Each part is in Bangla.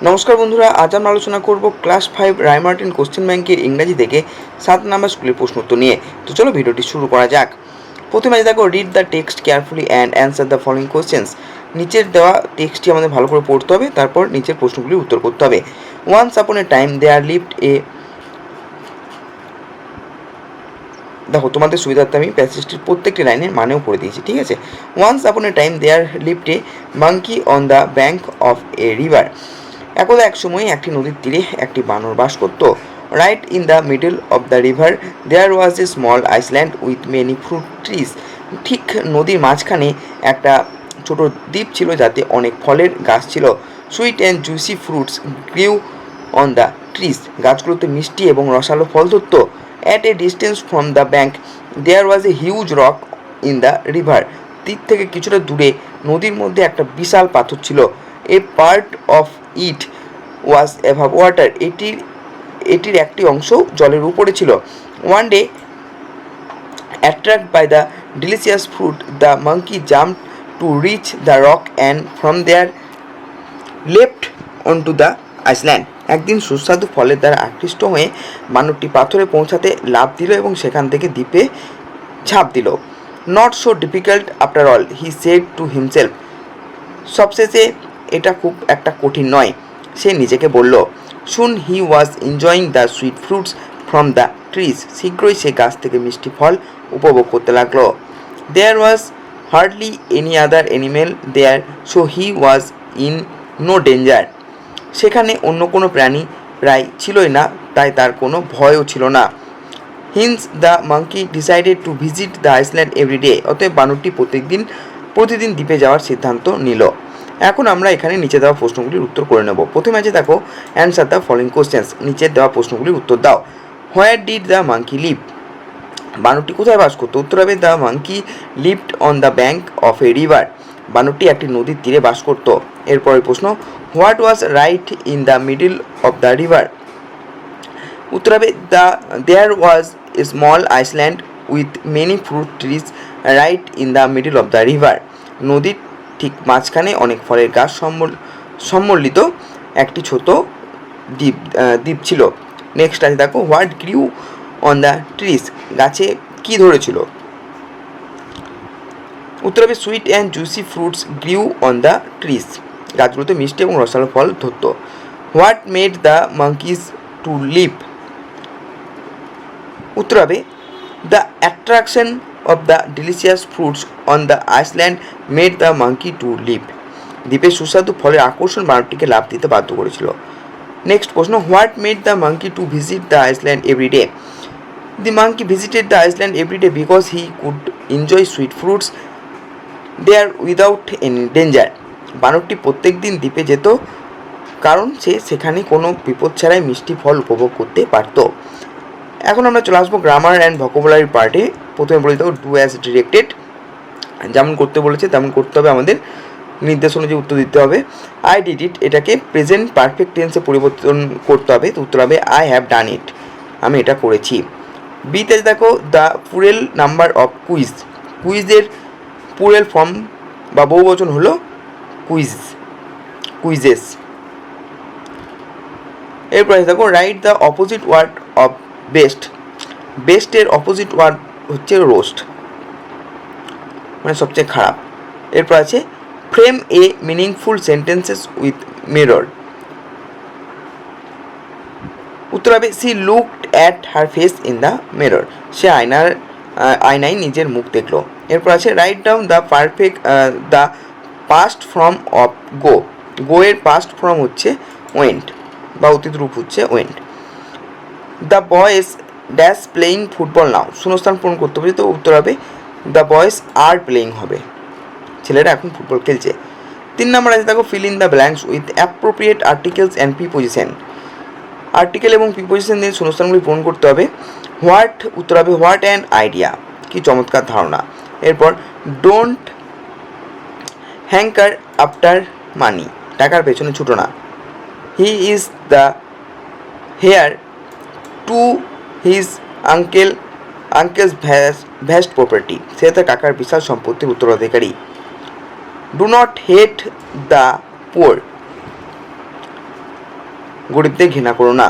নমস্কার বন্ধুরা, আজ আমরা আলোচনা করব ক্লাস 5 রায়মার্টিন কোশ্চেন ব্যাংকের ইংরাজি থেকে 7 নাম্বার স্কুলের প্রশ্ন উত্তর নিয়ে। তো চলো ভিডিওটি শুরু করা যাক। প্রথমে দেখো, read the text carefully and answer the following questions. নিচের দেওয়া টেক্সটটি আমাদের ভালো করে পড়তে হবে, তারপর নিচের প্রশ্নগুলির উত্তর করতে হবে। Once upon a time there lived এ, দেখো তোমাদের সুবিধার্থে আমি প্যাসেজটির প্রত্যেকটি লাইনের মানেও পড়ে দিয়েছি, ঠিক আছে। Once upon a time there lived a monkey on the bank of a river. একদা এক সময় একটি নদীর তীরে একটি বানর বাস করত। Right in the middle of the river there was a small island with many fruit trees. ঠিক নদীর মাঝখানে একটা ছোট দ্বীপ ছিল যাতে অনেক ফলের গাছ ছিল। Sweet and juicy fruits grew on the trees. গাছগুলোতে মিষ্টি এবং রসালো ফল ধরত। At a distance from the bank there was a huge rock in the river. তীর থেকে কিছুটা দূরে নদীর মধ্যে একটা বিশাল পাথর ছিল। A part of it was above water. এটির একটি অংশ জলের উপরে ছিল। One day, attract by the delicious fruit, the monkey jump to reach the rock and from there left on to the island. একদিন সুস্বাদু ফলের দ্বারা আকৃষ্ট হয়ে বানরটি পাথরে পৌঁছাতে লাফ দিল এবং সেখান থেকে দ্বীপে ঝাঁপ দিল। Not so difficult after all, he said to himself. সবশেষে এটা খুব একটা কঠিন নয়, সে নিজেকে বলল। Soon he was enjoying the sweet fruits from the trees. শীঘ্রই সে গাছ থেকে মিষ্টি ফল উপভোগ করতে লাগলো। There was hardly any other animal there, so he was in no danger. সেখানে অন্য কোনো প্রাণী প্রায় ছিলই না, তাই তার কোনো ভয়ও ছিল না। Hence the monkey decided to visit the island every day. অতএব বানরটি প্রতিদিন দ্বীপে যাওয়ার সিদ্ধান্ত নিল। এখন আমরা এখানে নিচে দেওয়া প্রশ্নগুলির উত্তর করে নেব। প্রথমে আছে দেখো, অ্যান্সার দ্য ফলোইং কোশ্চেন্স। নিচের দেওয়া প্রশ্নগুলির উত্তর দাও। Where did the monkey live? বানরটি কোথায় বাস করতো? উত্তর হবে the monkey lived on the bank of a river. বানরটি একটি নদীর তীরে বাস করত। এরপরের প্রশ্ন, what was right in the middle of the river? উত্তর হবে there was a small island with many fruit trees right in the middle of the river. নদীর ঠিক মাঝখানে অনেক ফলের গাছ সম্মিলিত একটি ছোট দ্বীপ ছিল। নেক্সট আছে দেখো, what grew on the trees? গাছে কি ধরেছিল? উত্তর হবে sweet and juicy fruits grew on the trees. গাছগুলোতে মিষ্টি এবং রসালো ফল ধরত। What made the monkeys to live? উত্তর হবে the attraction of the delicious fruits on the island made the monkey to live. দ্বীপের সুস্বাদু ফলের আকর্ষণ বানরটিকে লাভ দিতে বাধ্য করেছিল। নেক্সট প্রশ্ন, what made the monkey to visit the island every day? The monkey visited the island every day because he could enjoy sweet fruits there without any danger. বানরটি প্রত্যেক দিন দ্বীপে যেত কারণ সে সেখানে কোনো বিপদ ছাড়াই মিষ্টি ফল উপভোগ করতে পারত। এখন আমরা চলে আসবো গ্রামার অ্যান্ড ভোকাবুলারি পার্টে। প্রথমে বলে দেবো, ডু অ্যাজ ডিরেক্টেড। যেমন করতে বলেছে তেমন করতে হবে, আমাদের নির্দেশ অনুযায়ী উত্তর দিতে হবে। আই ডিড ইট, এটাকে প্রেজেন্ট পারফেক্ট টেন্সে পরিবর্তন করতে হবে, তো উত্তর হবে আই হ্যাভ ডান ইট, আমি এটা করেছি। বিতে দেখো, the plural number of quiz. কুইজের প্লুরাল ফর্ম বা বহুবচন হলো কুইজেস। এরপরে দেখো, write the opposite word of best. বেস্টের অপোজিট ওয়ার্ড হচ্ছে রোস্ট, মানে সবচেয়ে খারাপ। এরপর আছে frame a meaningful sentences with mirror. উত্তর হবে she looked at her face in the mirror. সে আয়নায় নিজের মুখ দেখলো। এরপর আছে write down the past form of go. Go এর পাস্ট ফর্ম হচ্ছে ওয়েন্ট বা অতীত রূপ হচ্ছে went. The boys dash playing football নাও। শূন্যস্থান পূরণ করতে হবে, তো উত্তর হবে দ্য বয়েজ আর প্লেয়িং হবে, ছেলেরা এখন ফুটবল খেলছে। 3 নম্বর আছে দেখো, fill in the blanks with appropriate articles and preposition. Article এবং প্রিপোজিশন দিয়ে শূন্যস্থানগুলি পূরণ করতে হবে। হোয়াট, উত্তর হবে হোয়াট অ্যান আইডিয়া, কি চমৎকার ধারণা। এরপর ডোন্ট হ্যাঙ্কার আফটার মানি, টাকার পেছনে ছুটো না। He is the heir to his uncle's vast property. সে তার কাকার বিশাল সম্পত্তির উত্তরাধিকারী। Do not hate the poor. গরিবদের ঘৃণা করো না।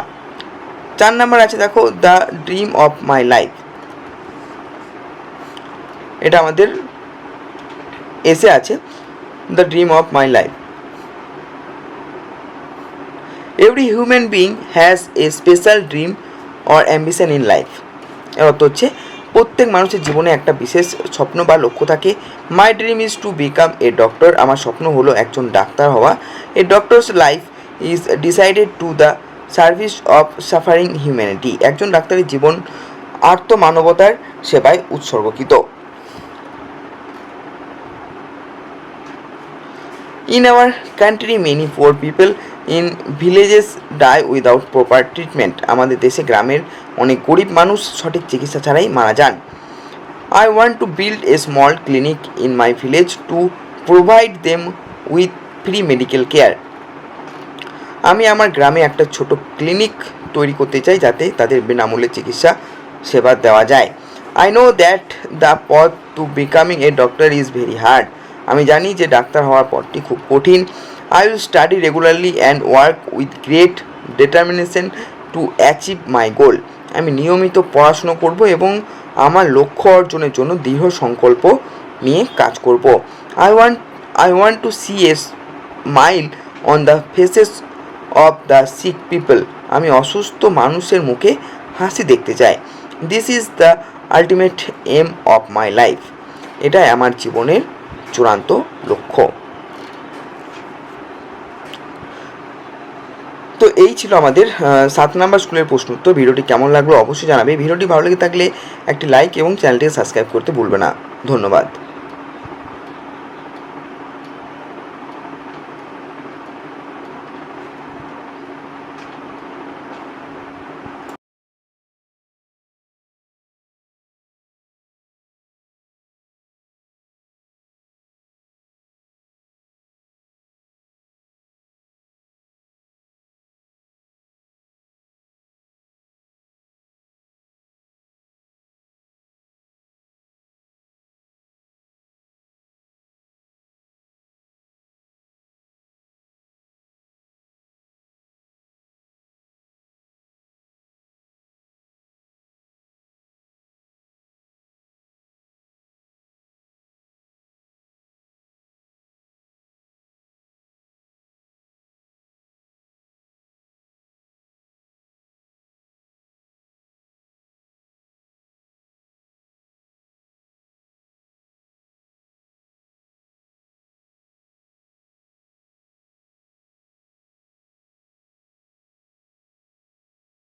4 নাম্বার আছে দেখো the dream of my life. এটা আমাদের এসে আছে the dream of my life. Every human being has a special dream or ambition in life. এর অর্থ হচ্ছে প্রত্যেক মানুষের জীবনে একটা বিশেষ স্বপ্ন বা লক্ষ্য থাকে। My dream is to become a doctor. আমার স্বপ্ন হলো একজন ডাক্তার হওয়া। A doctor's life is decided to the service of suffering humanity. একজন ডাক্তারের জীবন আর্ত মানবতার সেবায় উৎসর্গকৃত। In our country, many poor people in villages die without proper treatment. আমাদের দেশে গ্রামের অনেক গরিব মানুষ সঠিক চিকিৎসা ছাড়াই মারা যান। I want to build a small clinic in my village to provide them with free medical care. আমি আমার গ্রামে একটা ছোট ক্লিনিক তৈরি করতে চাই যাতে তাদের বিনামূল্যে চিকিৎসা সেবা দেওয়া যায়। I know that the path to becoming a doctor is very hard. আমি জানি যে ডাক্তার হওয়ার পথটি খুব কঠিন। I will study regularly and work with great determination to achieve my goal. আমি নিয়মিত পড়াশুনো করব এবং আমার লক্ষ্য অর্জনের জন্য দৃঢ় সংকল্প নিয়ে কাজ করব। I want to see a smile on the faces of the sick people. আমি অসুস্থ মানুষের মুখে হাসি দেখতে চাই। This is the ultimate aim of my life. এটাই আমার জীবনের চূড়ান্ত লক্ষ্য। তো এই ছিল আমাদের 7 নাম্বার স্কুলের প্রশ্ন উত্তর। ভিডিওটি কেমন লাগলো অবশ্যই জানাবে। ভিডিওটি ভালো লেগে থাকলে একটি লাইক এবং চ্যানেলটিকে সাবস্ক্রাইব করতে ভুলবে না। ধন্যবাদ।